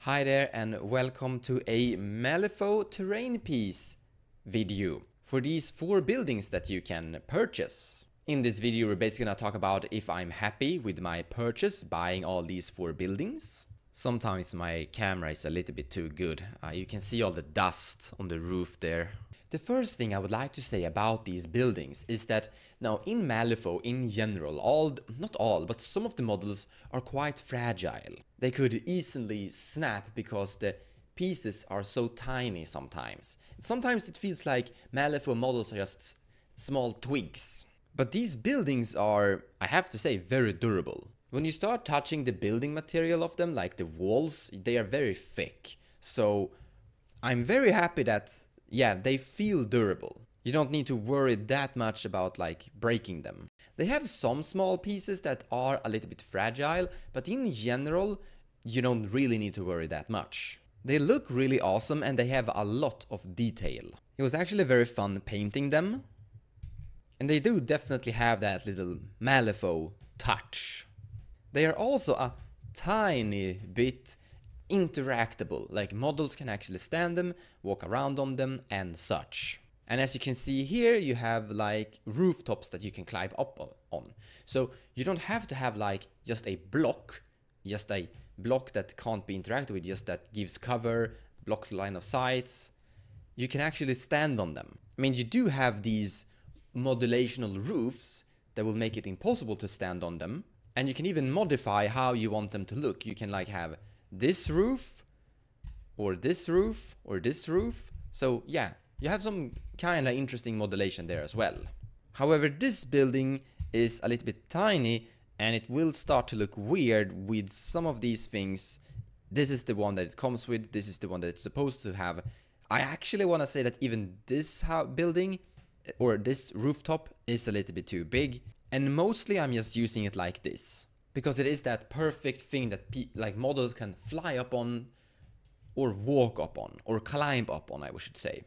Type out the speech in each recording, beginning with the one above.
Hi there and welcome to a MALIFAUX terrain piece video for these 4 buildings that you can purchase. In this video we're basically going to talk about if I'm happy with my purchase buying all these 4 buildings. Sometimes my camera is a little bit too good. You can see all the dust on the roof there. The first thing I would like to say about these buildings is that now in MALIFAUX in general, not all, but some of the models are quite fragile. They could easily snap because the pieces are so tiny sometimes. Sometimes it feels like MALIFAUX models are just small twigs. But these buildings are, I have to say, very durable. When you start touching the building material of them, like the walls, they are very thick. So I'm very happy that, yeah, they feel durable. You don't need to worry that much about like breaking them. They have some small pieces that are a little bit fragile, but in general, you don't really need to worry that much. They look really awesome and they have a lot of detail. It was actually very fun painting them. And they do definitely have that little MALIFAUX touch. They are also a tiny bit interactable, like models can actually stand them, walk around on them and such. And as you can see here, you have like rooftops that you can climb up on. So you don't have to have like just a block that can't be interacted with, just that gives cover, blocks the line of sight. You can actually stand on them. I mean, you do have these modulational roofs that will make it impossible to stand on them. And you can even modify how you want them to look. You can like have this roof, or this roof, or this roof. So yeah, you have some kind of interesting modulation there as well. However, this building is a little bit tiny and it will start to look weird with some of these things. This is the one that it comes with. This is the one that it's supposed to have. I actually want to say that even this building or this rooftop is a little bit too big. And mostly I'm just using it like this, because it is that perfect thing that like models can fly up on, or walk up on, or climb up on, I should say.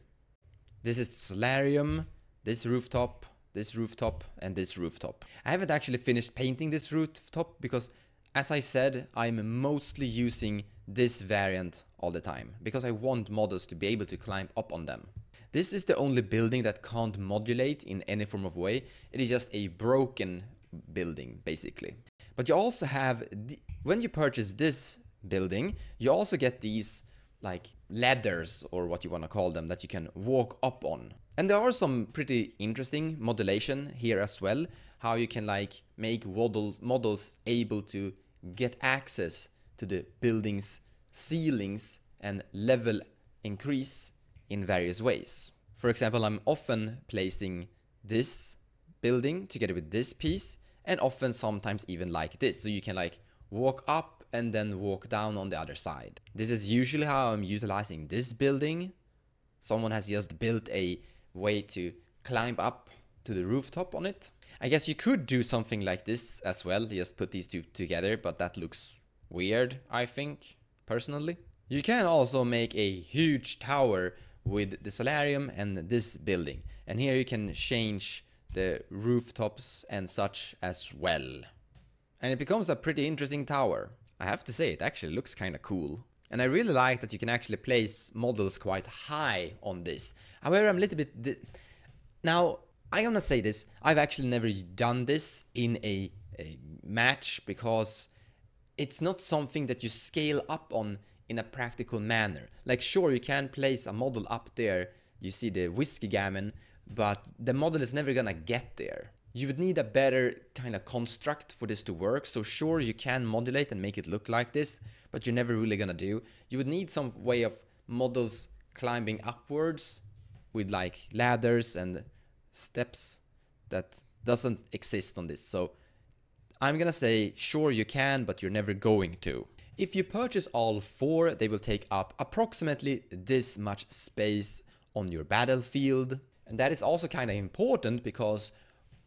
This is the solarium, this rooftop, and this rooftop. I haven't actually finished painting this rooftop because, as I said, I'm mostly using this variant all the time, because I want models to be able to climb up on them. This is the only building that can't modulate in any form of way. It is just a broken building, basically. But you also have, when you purchase this building, you also get these like ladders, or what you want to call them, that you can walk up on. And there are some pretty interesting modulation here as well. How you can like make models able to get access to the building's ceilings and level increase in various ways. For example, I'm often placing this building together with this piece, and often sometimes even like this. So you can like walk up and then walk down on the other side. This is usually how I'm utilizing this building. Someone has just built a way to climb up to the rooftop on it. I guess you could do something like this as well, just put these two together, but that looks weird, I think, personally. You can also make a huge tower with the solarium and this building. And here you can change the rooftops and such as well. And it becomes a pretty interesting tower. I have to say, it actually looks kind of cool. And I really like that you can actually place models quite high on this. However, I'm a little bit... Now, I'm gonna say this, I've actually never done this in a match, because it's not something that you scale up on in a practical manner. Like, sure, you can place a model up there, you see the whiskey gammon, but the model is never gonna get there. You would need a better kind of construct for this to work. So sure, you can modulate and make it look like this, but you're never really gonna do. You would need some way of models climbing upwards with like ladders and steps that doesn't exist on this. So I'm gonna say, sure, you can, but you're never going to. If you purchase all 4, they will take up approximately this much space on your battlefield. And that is also kind of important, because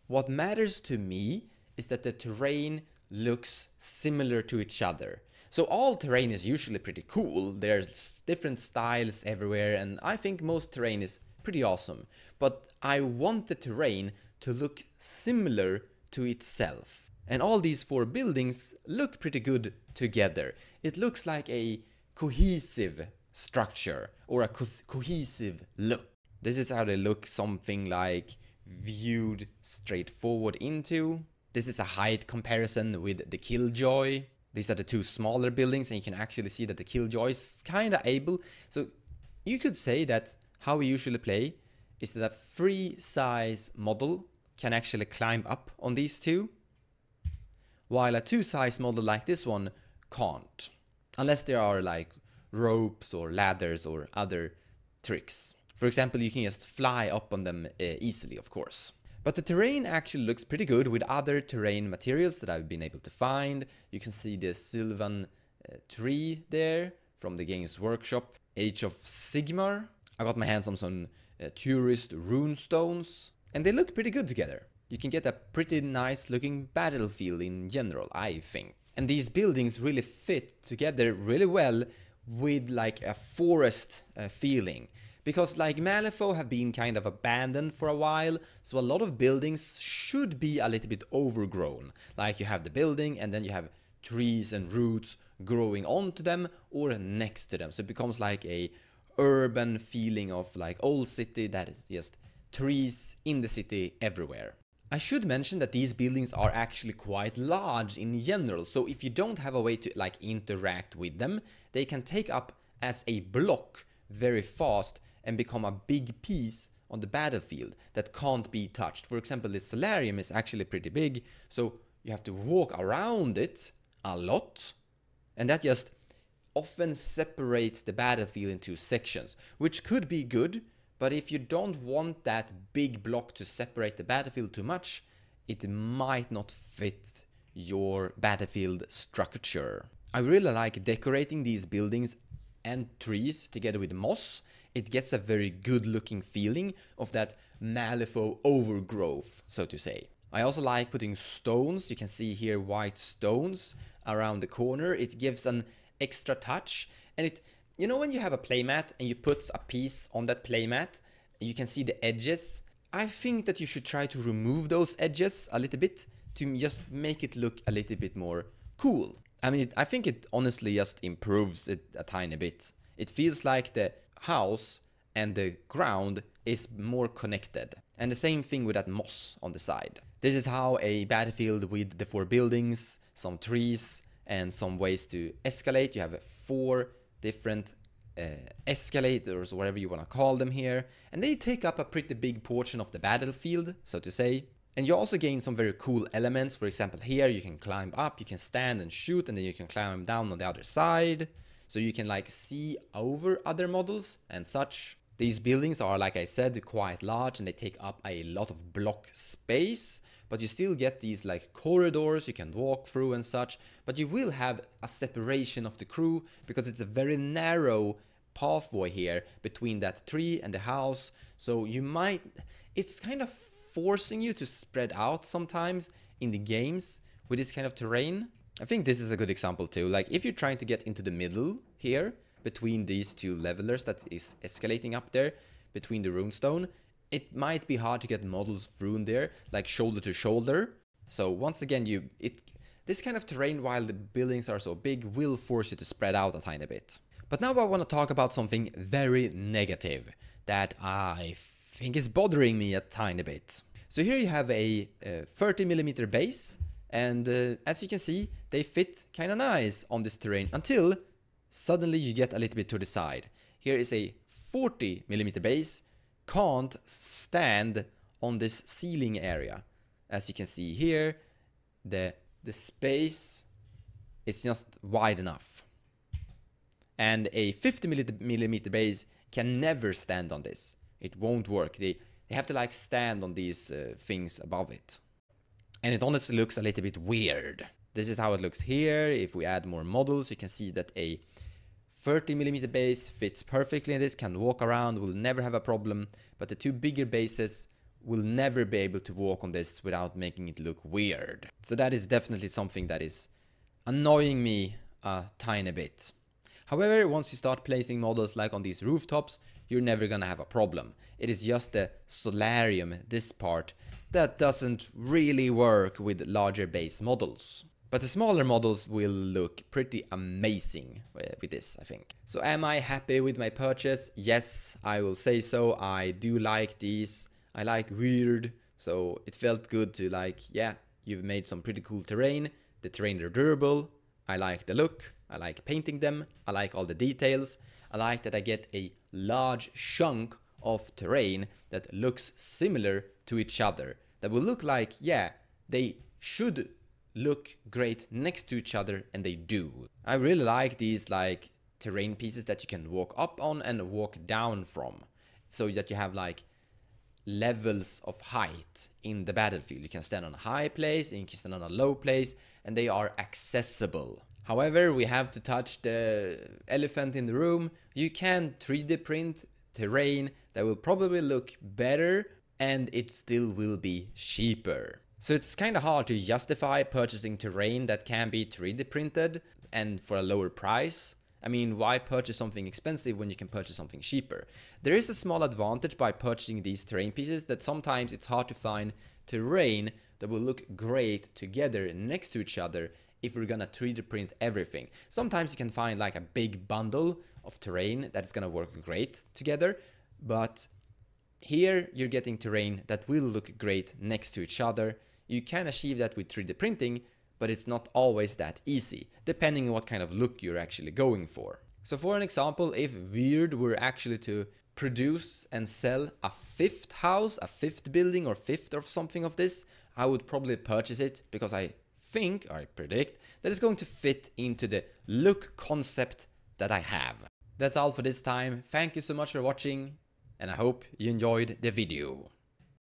what matters to me is that the terrain looks similar to each other. So all terrain is usually pretty cool. There's different styles everywhere, and I think most terrain is pretty awesome. But I want the terrain to look similar to itself. And all these 4 buildings look pretty good together. It looks like a cohesive structure or a cohesive look. This is how they look, something like viewed straight forward into. This is a height comparison with the Killjoy. These are the two smaller buildings, and you can actually see that the Killjoy is kind of able. So you could say that how we usually play is that a free size model can actually climb up on these two, while a 2-size model like this one can't, unless there are like ropes or ladders or other tricks. For example, you can just fly up on them easily, of course. But the terrain actually looks pretty good with other terrain materials that I've been able to find. You can see the Sylvan tree there from the Games Workshop. Age of Sigmar. I got my hands on some tourist rune stones, and they look pretty good together. You can get a pretty nice looking battlefield in general, I think. And these buildings really fit together really well with like a forest feeling. Because like MALIFAUX have been kind of abandoned for a while, so a lot of buildings should be a little bit overgrown. Like you have the building and then you have trees and roots growing onto them or next to them. So it becomes like a urban feeling of like old city that is just trees in the city everywhere. I should mention that these buildings are actually quite large in general, so if you don't have a way to like interact with them, they can take up as a block very fast and become a big piece on the battlefield that can't be touched. For example, this solarium is actually pretty big, so you have to walk around it a lot, and that just often separates the battlefield into sections, which could be good. But if you don't want that big block to separate the battlefield too much, it might not fit your battlefield structure. I really like decorating these buildings and trees together with moss. It gets a very good looking feeling of that MALIFAUX overgrowth, so to say. I also like putting stones. You can see here white stones around the corner. It gives an extra touch, and it, you know, when you have a playmat and you put a piece on that playmat, you can see the edges. I think that you should try to remove those edges a little bit to just make it look a little bit more cool. I mean, I think it honestly just improves it a tiny bit. It feels like the house and the ground is more connected. And the same thing with that moss on the side. This is how a battlefield with the 4 buildings, some trees, and some ways to escalate. You have 4 different escalators, or whatever you want to call them here, and they take up a pretty big portion of the battlefield, so to say. And you also gain some very cool elements. For example, here you can climb up, you can stand and shoot, and then you can climb down on the other side, so you can like see over other models and such. These buildings are, like I said, quite large, and they take up a lot of block space, but you still get these like corridors you can walk through and such. But you will have a separation of the crew because it's a very narrow pathway here between that tree and the house. So you might, it's kind of forcing you to spread out sometimes in the games with this kind of terrain. I think this is a good example too. Like if you're trying to get into the middle here between these 2 levelers that is escalating up there between the runestone, it might be hard to get models through in there, like shoulder to shoulder. So once again, this kind of terrain, while the buildings are so big, will force you to spread out a tiny bit. But now I want to talk about something very negative that I think is bothering me a tiny bit. So here you have a 30mm base, and as you can see, they fit kind of nice on this terrain until suddenly you get a little bit to the side. Here is a 40mm base, can't stand on this ceiling area. As you can see here, the space is just wide enough. And a 50mm base can never stand on this. It won't work. They have to like stand on these things above it. And it honestly looks a little bit weird. This is how it looks here. If we add more models, you can see that a 30mm base fits perfectly in this, can walk around, will never have a problem. But the 2 bigger bases will never be able to walk on this without making it look weird. So that is definitely something that is annoying me a tiny bit. However, once you start placing models like on these rooftops, you're never gonna have a problem. It is just the solarium, this part, that doesn't really work with larger base models. But the smaller models will look pretty amazing with this, I think. So am I happy with my purchase? Yes, I will say so. I do like these. I like weird, so it felt good to like, yeah, you've made some pretty cool terrain. The terrain are durable. I like the look. I like painting them. I like all the details. I like that I get a large chunk of terrain that looks similar to each other. That will look like, yeah, they should look great next to each other, and they do. I really like these like terrain pieces that you can walk up on and walk down from, so that you have like levels of height in the battlefield. You can stand on a high place and you can stand on a low place, and they are accessible. However, we have to touch the elephant in the room. You can 3D print terrain that will probably look better, and it still will be cheaper. So it's kind of hard to justify purchasing terrain that can be 3D printed and for a lower price. I mean, why purchase something expensive when you can purchase something cheaper? There is a small advantage by purchasing these terrain pieces, that sometimes it's hard to find terrain that will look great together next to each other if we're gonna 3D print everything. Sometimes you can find like a big bundle of terrain that's gonna work great together, but here you're getting terrain that will look great next to each other. You can achieve that with 3D printing, but it's not always that easy, depending on what kind of look you're actually going for. So for an example, if Weird were actually to produce and sell a fifth house, a fifth building or fifth of something of this, I would probably purchase it because I predict that it's going to fit into the look concept that I have. That's all for this time. Thank you so much for watching, and I hope you enjoyed the video.